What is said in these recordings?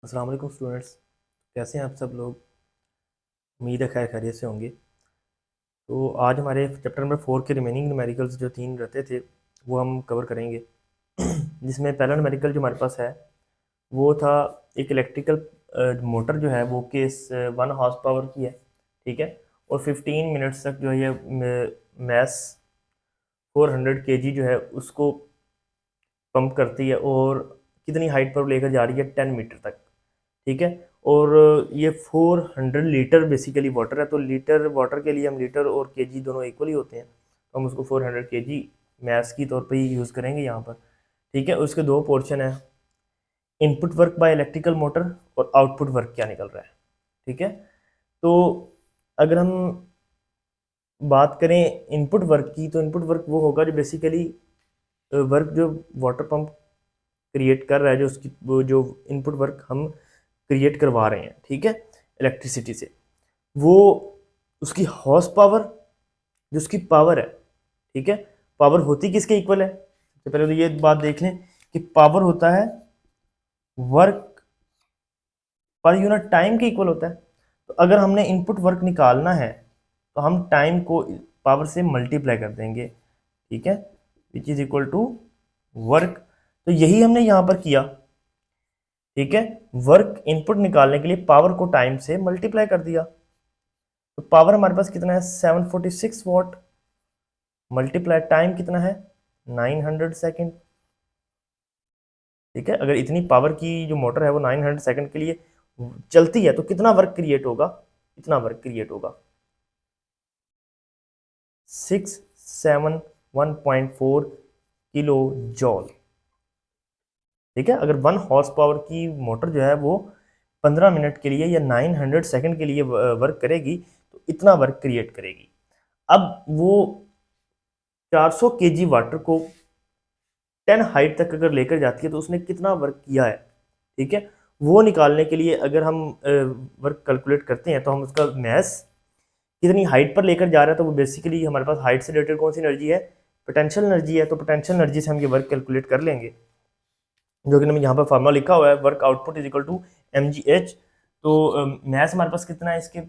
अस्सलाम वालेकुम स्टूडेंट्स, कैसे हैं आप सब लोग। उम्मीद है खैर खैरियत से होंगे। तो आज हमारे चैप्टर नंबर 4 के रिमेनिंग न्यूमेरिकल्स जो 3 रहते थे वो हम कवर करेंगे। जिसमें पहला न्यूमेरिकल जो हमारे पास है वो था एक इलेक्ट्रिकल मोटर जो है वो केस 1 हॉर्स पावर की है, ठीक है। और 15 मिनट्स तक जो है ये मैस 400 kg जो है उसको पंप करती है और कितनी हाइट पर लेकर जा रही है 10 मीटर तक, ठीक है। और ये 400 लीटर बेसिकली वाटर है, तो लीटर वाटर के लिए हम लीटर और केजी दोनों इक्वल ही होते हैं, तो हम उसको 400 kg मैथ्स की तौर पे ही यूज़ करेंगे यहाँ पर, ठीक है। उसके दो पोर्शन है, input work by electrical motor और आउटपुट वर्क क्या निकल रहा है, ठीक है। तो अगर हम बात करें इनपुट वर्क की, तो इनपुट वर्क वो होगा जो बेसिकली वर्क जो वाटर पंप क्रिएट कर रहा है, जो उसकी वो जो इनपुट वर्क हम क्रिएट करवा रहे हैं, ठीक है, इलेक्ट्रिसिटी से, वो उसकी हॉर्स पावर जो उसकी पावर है, ठीक है। पावर होती किसके इक्वल है, सबसे पहले तो ये बात देख लें कि पावर होता है वर्क पर यूनिट टाइम के इक्वल होता है। तो अगर हमने इनपुट वर्क निकालना है तो हम टाइम को पावर से मल्टीप्लाई कर देंगे, ठीक है, which is equal to work. तो यही हमने यहाँ पर किया, ठीक है। वर्क इनपुट निकालने के लिए पावर को टाइम से मल्टीप्लाई कर दिया, तो पावर हमारे पास कितना है 746 वाट, मल्टीप्लाई टाइम कितना है 900 सेकेंड, ठीक है। अगर इतनी पावर की जो मोटर है वो 900 सेकेंड के लिए चलती है तो कितना वर्क क्रिएट होगा, इतना वर्क क्रिएट होगा 671.4 किलो जॉल, ठीक है। अगर 1 हॉर्स पावर की मोटर जो है वो 15 मिनट के लिए या 900 सेकेंड के लिए वर्क करेगी तो इतना वर्क क्रिएट करेगी। अब वो 400 kg वाटर को 10 हाइट तक अगर लेकर जाती है तो उसने कितना वर्क किया है, ठीक है। वो निकालने के लिए अगर हम वर्क कैलकुलेट करते हैं तो हम उसका मैस कितनी हाइट पर लेकर जा रहे हैं, तो वो बेसिकली हमारे पास हाइट से रिलेटेड कौन सी एनर्जी है, पोटेंशियल एनर्जी है। तो पोटेंशियल एनर्जी से हम ये वर्क कैलकुलेट कर लेंगे, जो कि मैंने यहाँ पर फार्मूला लिखा हुआ है, work output is equal to mgh। तो मैस हमारे पास कितना है इसके,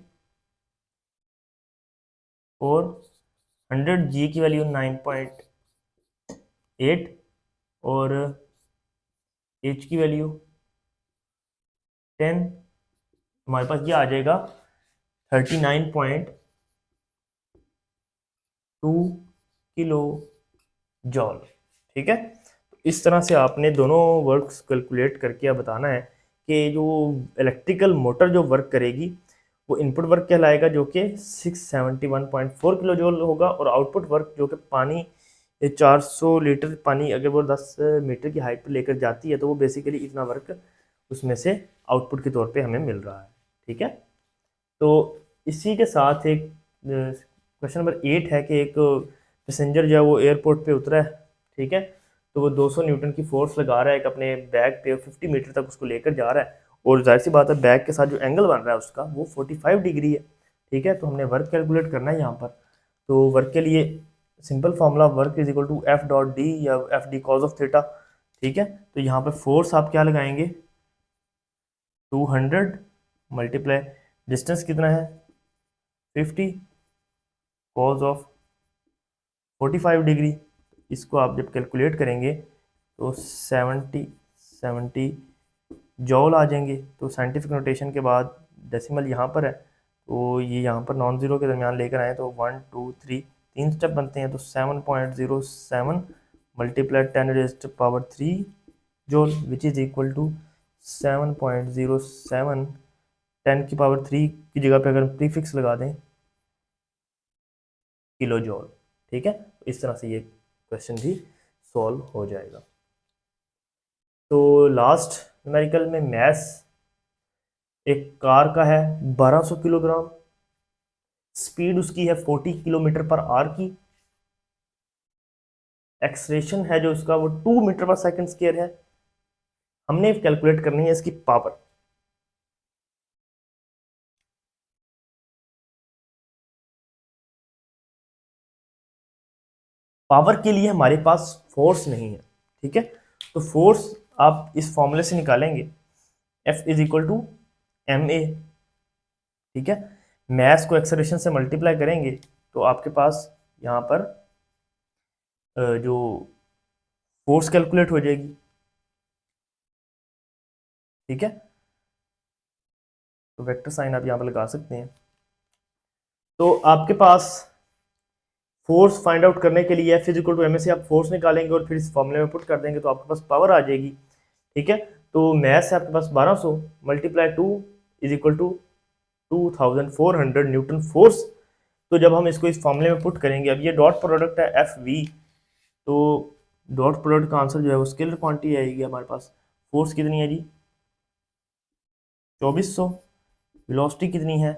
400 g की वैल्यू 9.8 और h की वैल्यू 10, हमारे पास ये आ जाएगा 39.2 किलो जॉल, ठीक है। तो इस तरह से आपने दोनों वर्क्स कैलकुलेट करके अब बताना है कि जो इलेक्ट्रिकल मोटर जो वर्क करेगी वो इनपुट वर्क कहलाएगा जो कि 671.4 किलो जॉल होगा, और आउटपुट वर्क जो कि पानी 400 लीटर पानी अगर वो 10 मीटर की हाइट पर लेकर जाती है तो वो बेसिकली इतना वर्क उसमें से आउटपुट के तौर पे हमें मिल रहा है, ठीक है। तो इसी के साथ एक क्वेश्चन नंबर 8 है कि एक पैसेंजर जो है वो एयरपोर्ट पे उतरा है, ठीक है। तो वो 200 न्यूटन की फोर्स लगा रहा है एक अपने बैग पे, 50 मीटर तक उसको लेकर जा रहा है, और जाहिर सी बात है बैग के साथ जो एंगल बन रहा है उसका वो 45 डिग्री है, ठीक है। तो हमने वर्क कैलकुलेट करना है यहाँ पर। तो वर्क के लिए simple formula work is equal to F dot D या F D cos of theta, ठीक है। तो यहाँ पर फोर्स आप क्या लगाएंगे 200 मल्टीप्लाई डिस्टेंस कितना है 50 कॉज ऑफ 45 डिग्री, इसको आप जब कैलकुलेट करेंगे तो 70 जॉल आ जाएंगे। तो साइंटिफिक नोटेशन के बाद डेसिमल यहाँ पर है, तो ये यहाँ पर नॉन ज़ीरो के दरमियान लेकर आए तो 1 2 3 तीन स्टेप बनते हैं, तो 7.07 multiply 10⁻³ joule which is equal to 7.07 10⁻³ की जगह पे अगर प्रीफिक्स लगा दें किलो जॉल, ठीक है। तो इस तरह से ये क्वेश्चन भी सॉल्व हो जाएगा। तो लास्ट न्यूमेरिकल में मैस एक कार का है 1200 किलोग्राम, स्पीड उसकी है 40 किलोमीटर पर आवर की, एक्सलेरेशन है जो उसका वो 2 मीटर पर सेकंड स्क्वायर है। हमने कैलकुलेट करनी है इसकी पावर। पावर के लिए हमारे पास फोर्स नहीं है, ठीक है। तो फोर्स आप इस फॉर्मूले से निकालेंगे, F is equal to M A, ठीक है। मैस को एक्सेलरेशन से मल्टीप्लाई करेंगे तो आपके पास यहाँ पर जो फोर्स कैलकुलेट हो जाएगी, ठीक है। तो वेक्टर साइन आप यहाँ पर लगा सकते हैं। तो आपके पास फोर्स फाइंड आउट करने के लिए F इक्वल टू एम से आप फोर्स निकालेंगे और फिर इस फॉर्मूले में पुट कर देंगे तो आपके पास पावर आ जाएगी, ठीक है। तो मैथ से आपके पास 1200 multiply 2 is equal to 2400 newton force. तो जब हम इसको इस फॉर्मूले में पुट करेंगे, अब ये डॉट प्रोडक्ट है एफ वी, तो डॉट प्रोडक्ट का आंसर जो है वो स्केलर क्वांटिटी आएगी हमारे पास। फोर्स कितनी है जी 2400, वेलोसिटी कितनी है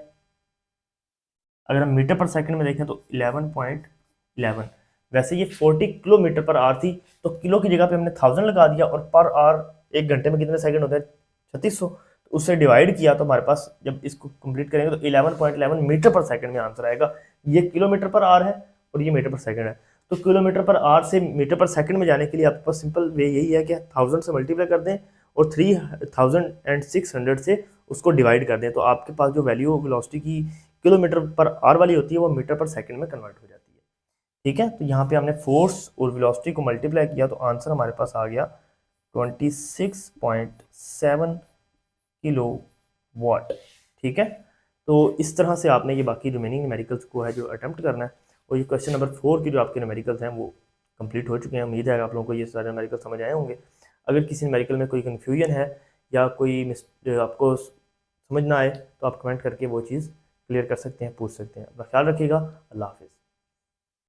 अगर हम मीटर पर सेकंड में देखें तो 11.11। वैसे ये 40 किलोमीटर पर आवर थी, तो किलो की जगह पे हमने 1000 लगा दिया और पर आवर 1 घंटे में कितने सेकंड होते हैं 3600, तो उससे डिवाइड किया तो हमारे पास जब इसको कंप्लीट करेंगे तो 11.11 मीटर पर सेकंड में आंसर आएगा। ये किलोमीटर पर आवर है और ये मीटर पर सेकंड है। तो किलोमीटर पर आवर से मीटर पर सेकंड में जाने के लिए आपके पास सिंपल वे यही है कि 1000 से मल्टीप्लाई कर दें और 3600 से उसको डिवाइड कर दें, तो आपके पास जो वैल्यू वेलोसिटी की किलोमीटर पर आवर वाली होती है वो मीटर पर सेकंड में कन्वर्ट हो जाती है, ठीक है। तो यहाँ पे हमने फोर्स और वेलोसिटी को मल्टीप्लाई किया तो आंसर हमारे पास आ गया 26.7 किलो वाट, ठीक है। तो इस तरह से आपने ये बाकी रिमेनिंग न्यूमेरिकल्स को है जो अटेम्प्ट करना है, और ये क्वेश्चन नंबर 4 की जो आपके न्यूमेरिकल्स हैं वो कंप्लीट हो चुके हैं। उम्मीद है आप लोगों को ये सारे न्यूमेरिकल समझ आए होंगे। अगर किसी न्यूमेरिकल में कोई कन्फ्यूजन है या कोई आपको समझ ना आए तो आप कमेंट करके वो चीज़ क्लियर कर सकते हैं, पूछ सकते हैं। अपना ख्याल रखिएगा। अल्लाह हाफिज़।